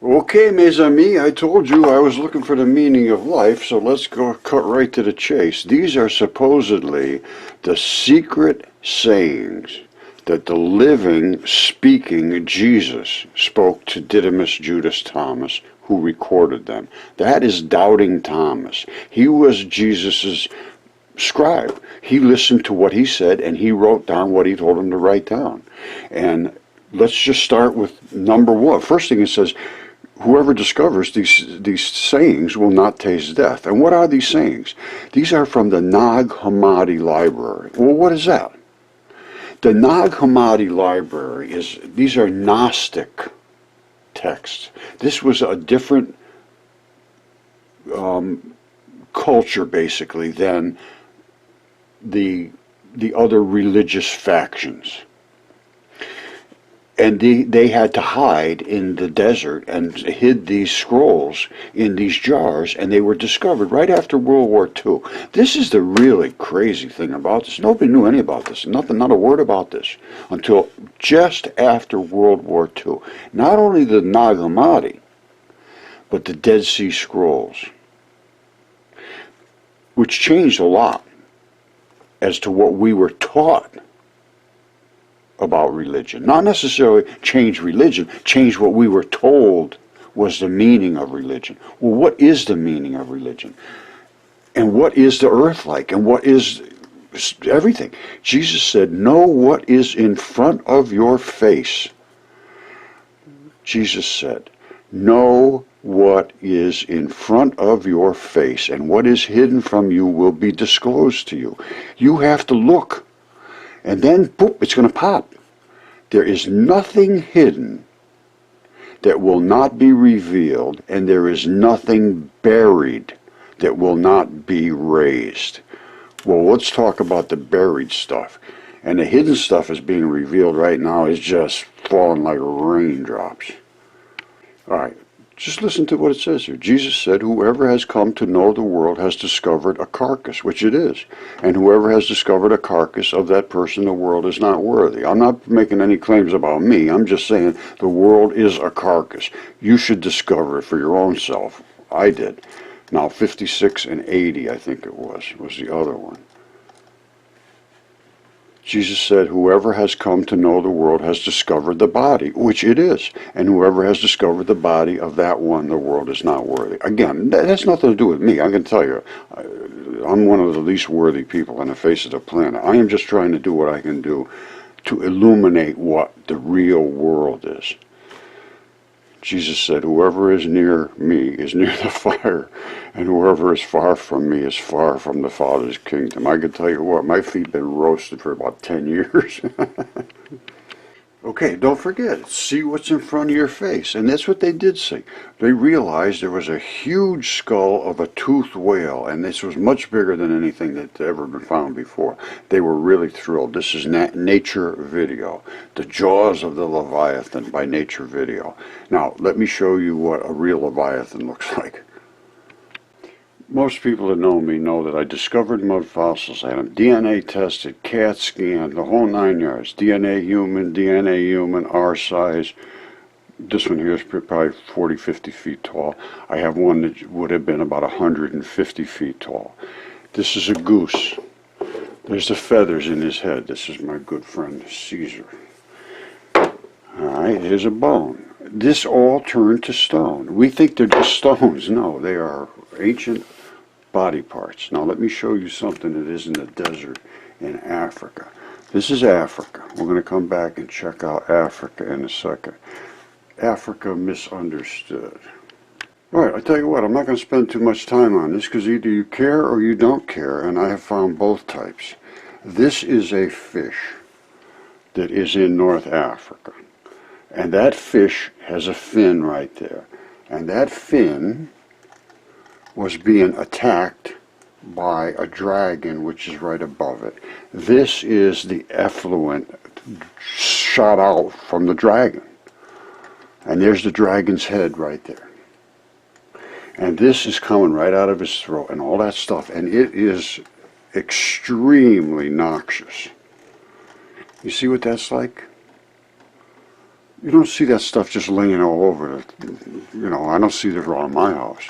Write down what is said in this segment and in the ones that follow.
Okay, mes amis, I told you I was looking for the meaning of life, so let's go cut right to the chase. These are supposedly the secret sayings that the living, speaking Jesus spoke to Didymus Judas Thomas, who recorded them. That is Doubting Thomas. He was Jesus's scribe. He listened to what he said and he wrote down what he told him to write down. And let's just start with number one. First thing it says, whoever discovers these sayings will not taste death. And what are these sayings? These are from the Nag Hammadi Library. Well, what is that? The Nag Hammadi Library these are Gnostic texts. This was a different culture, basically, than the other religious factions. And they had to hide in the desert and hid these scrolls in these jars, and they were discovered right after World War II. This is the really crazy thing about this. Nobody knew any about this. Nothing, not a word about this until just after World War II. Not only the Nag Hammadi, but the Dead Sea Scrolls, which changed a lot as to what we were taught about religion. Not necessarily change religion, change what we were told was the meaning of religion. Well, what is the meaning of religion? And what is the earth like? And what is everything? Jesus said, know what is in front of your face. Jesus said, know what is in front of your face, and what is hidden from you will be disclosed to you. You have to look. And then, poop, it's going to pop. There is nothing hidden that will not be revealed, and there is nothing buried that will not be raised. Well, let's talk about the buried stuff. And the hidden stuff is being revealed right now. Is just falling like raindrops. All right. Just listen to what it says here. Jesus said, whoever has come to know the world has discovered a carcass, which it is. And whoever has discovered a carcass, of that person the world is not worthy. I'm not making any claims about me. I'm just saying the world is a carcass. You should discover it for your own self. I did. Now 56 and 80, I think it was the other one. Jesus said, whoever has come to know the world has discovered the body, which it is. And whoever has discovered the body, of that one the world is not worthy. Again, that has nothing to do with me. I can tell you, I'm one of the least worthy people on the face of the planet. I am just trying to do what I can do to illuminate what the real world is. Jesus said, whoever is near me is near the fire, and whoever is far from me is far from the Father's kingdom. I can tell you what, my feet have been roasted for about 10 years. Okay, don't forget, see what's in front of your face. And that's what they did see. They realized there was a huge skull of a toothed whale, and this was much bigger than anything that had ever been found before. They were really thrilled. This is Nature Video, The Jaws of the Leviathan by Nature Video. Now, let me show you what a real Leviathan looks like. Most people that know me know that I discovered mud fossils, had them DNA tested, CAT scanned, the whole 9 yards. DNA human, R size. This one here is probably 40, 50 feet tall. I have one that would have been about 150 feet tall. This is a goose. There's the feathers in his head. This is my good friend Caesar. Alright, here's a bone. This all turned to stone. We think they're just stones. No, they are ancient body parts. Now let me show you something that is in the desert in Africa. This is Africa. We're going to come back and check out Africa in a second. Africa misunderstood. Alright, I tell you what, I'm not going to spend too much time on this because either you care or you don't care, and I have found both types. This is a fish that is in North Africa. And that fish has a fin right there. And that fin was being attacked by a dragon, which is right above it. This is the effluent shot out from the dragon. And there's the dragon's head right there. And this is coming right out of his throat and all that stuff. And it is extremely noxious. You see what that's like? You don't see that stuff just laying all over I don't see this around my house.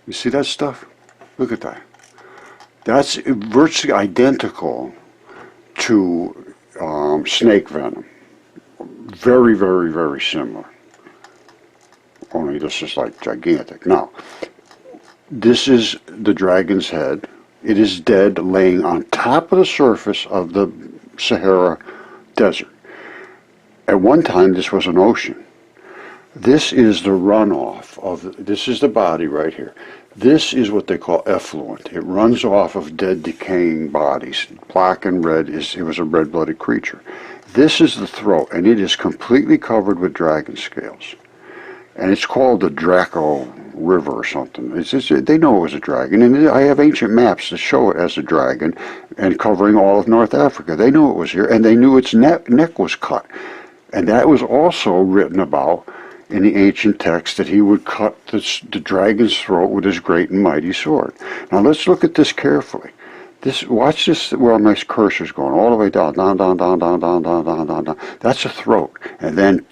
You see that stuff? Look at that. That's virtually identical to snake venom. Very, very, very similar. Only this is like gigantic. Now, this is the dragon's head. It is dead, laying on top of the surface of the Sahara Desert. At one time, this was an ocean. This is the runoff of, this is the body right here. This is what they call effluent. It runs off of dead, decaying bodies. Black and red, it was a red-blooded creature. This is the throat, and it is completely covered with dragon scales. And it's called the Draco River or something. They know it was a dragon, and I have ancient maps that show it as a dragon and covering all of North Africa. They knew it was here, and they knew its neck was cut. And that was also written about in the ancient text, that he would cut the dragon's throat with his great and mighty sword. Now let's look at this carefully. Watch this, where my cursor's going, all the way down, down, down, down, down, down, down, down, down, down. That's a throat. And then,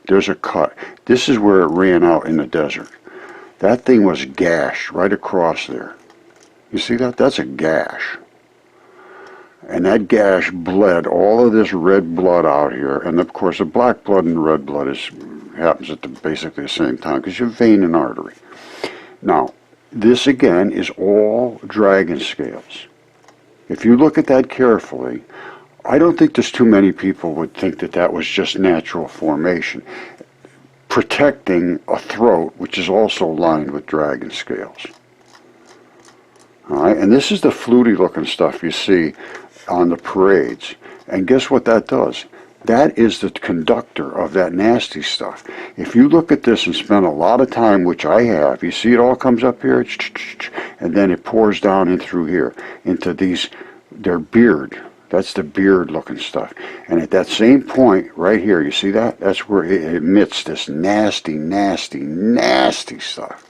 there's a cut. This is where it ran out in the desert. That thing was gashed right across there. You see that? That's a gash. And that gash bled all of this red blood out here. And of course, the black blood and the red blood happens at basically the same time, because you have vein and artery. Now, this again is all dragon scales. If you look at that carefully, I don't think there's too many people would think that that was just natural formation, protecting a throat which is also lined with dragon scales. All right, and this is the fluty looking stuff you see on the parades. And guess what that does? That is the conductor of that nasty stuff. If you look at this and spend a lot of time, which I have, you see it all comes up here, and then it pours down in through here into their beard. That's the beard looking stuff. And at that same point right here, you see that? That's where it emits this nasty, nasty, nasty stuff.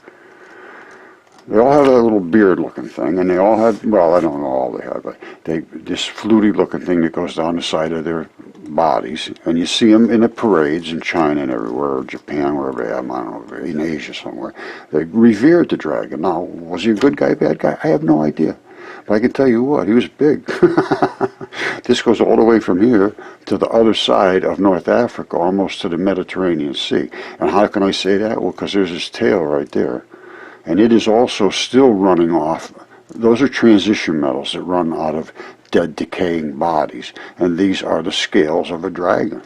They all have that little beard looking thing, and they all have, well, I don't know all they have, but this fluty looking thing that goes down the side of their bodies, and you see them in the parades in China and everywhere, Japan, wherever they have them, I don't know, in Asia somewhere. They revered the dragon. Now, was he a good guy, bad guy? I have no idea. But I can tell you what, he was big. This goes all the way from here to the other side of North Africa, almost to the Mediterranean Sea. And how can I say that? Well, because there's his tail right there. And it is also still running off. Those are transition metals that run out of dead, decaying bodies. And these are the scales of a dragon.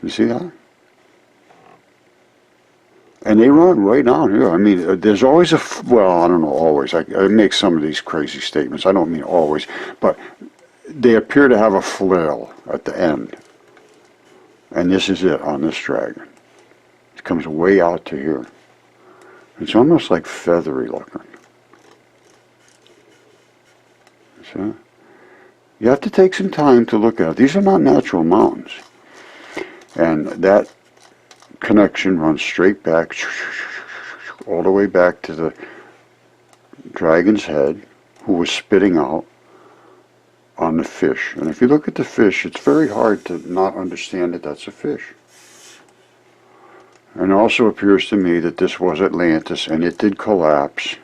You see that? And they run right down here. I mean, there's always well, I don't know, always. I make some of these crazy statements. I don't mean always. But they appear to have a flail at the end. And this is it on this dragon. It comes way out to here. It's almost like feathery looking. See? You have to take some time to look at it. These are not natural mountains. And that connection runs straight back, all the way back to the dragon's head, who was spitting out on the fish. And if you look at the fish, it's very hard to not understand that that's a fish. And it also appears to me that this was Atlantis, and it did collapse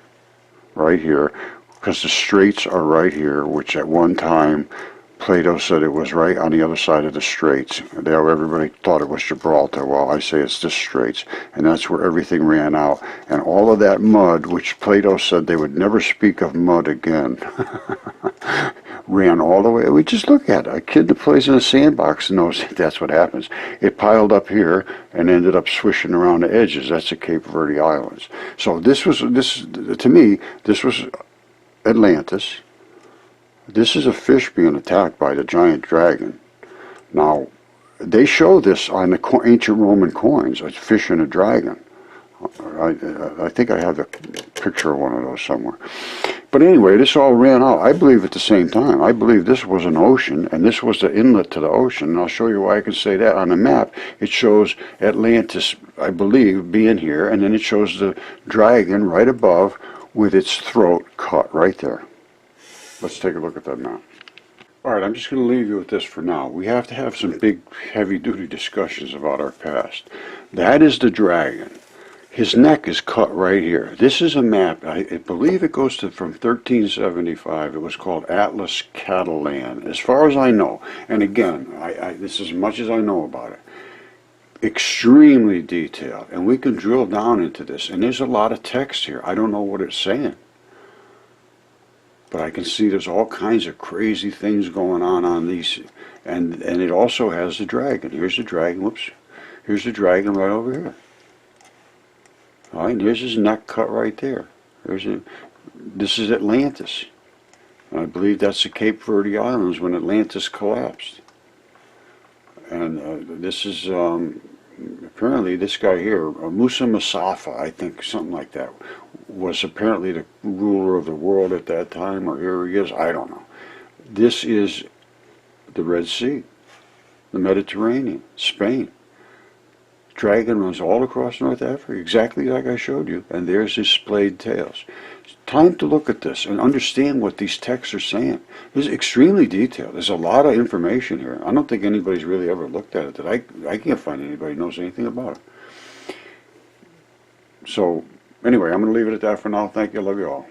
right here, because the straits are right here, which at one time Plato said it was right on the other side of the straits. There, everybody thought it was Gibraltar. Well, I say it's the straits, and that's where everything ran out. And all of that mud, which Plato said they would never speak of mud again, ran all the way. We just look at it. A kid that plays in a sandbox knows that's what happens. It piled up here and ended up swishing around the edges. That's the Cape Verde Islands. So to me, this was Atlantis. This is a fish being attacked by the giant dragon. Now, they show this on the ancient Roman coins, a fish and a dragon. I think I have a picture of one of those somewhere. But anyway, this all ran out, I believe, at the same time. I believe this was an ocean, and this was the inlet to the ocean. And I'll show you why I can say that. On the map, it shows Atlantis, I believe, being here, and then it shows the dragon right above with its throat cut right there. Let's take a look at that map. All right, I'm just going to leave you with this for now. We have to have some big, heavy-duty discussions about our past. That is the dragon. His neck is cut right here. This is a map. I believe it goes to from 1375. It was called Atlas Catalan, as far as I know. And again, this is as much as I know about it. Extremely detailed, and we can drill down into this. And there's a lot of text here. I don't know what it's saying, but I can see there's all kinds of crazy things going on these, and it also has the dragon. Here's the dragon. Whoops. Here's the dragon right over here. All right, there's his neck cut right there. This is Atlantis. And I believe that's the Cape Verde Islands when Atlantis collapsed. And this is apparently this guy here, Musa Mustafa, I think, something like that, was apparently the ruler of the world at that time, or here he is, I don't know. This is the Red Sea, the Mediterranean, Spain. Dragon runs all across North Africa, exactly like I showed you, and there's his splayed tails. It's time to look at this and understand what these texts are saying. This is extremely detailed. There's a lot of information here. I don't think anybody's really ever looked at it. I can't find anybody who knows anything about it. So, anyway, I'm going to leave it at that for now. Thank you. I love you all.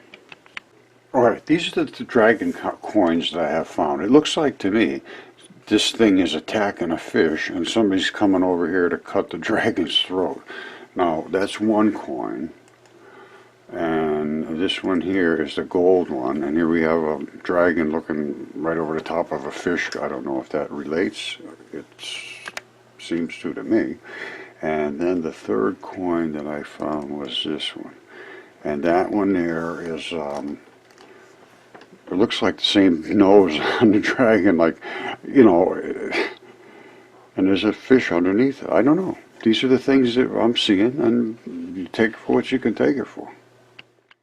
All right, these are the dragon coins that I have found. It looks like to me this thing is attacking a fish, and somebody's coming over here to cut the dragon's throat. Now, that's one coin, and this one here is the gold one, and here we have a dragon looking right over the top of a fish. I don't know if that relates. It seems to me. And then the third coin that I found was this one, and that one there is it looks like the same nose on the dragon, like, you know, and there's a fish underneath it. I don't know. These are the things that I'm seeing, and you take it for what you can take it for.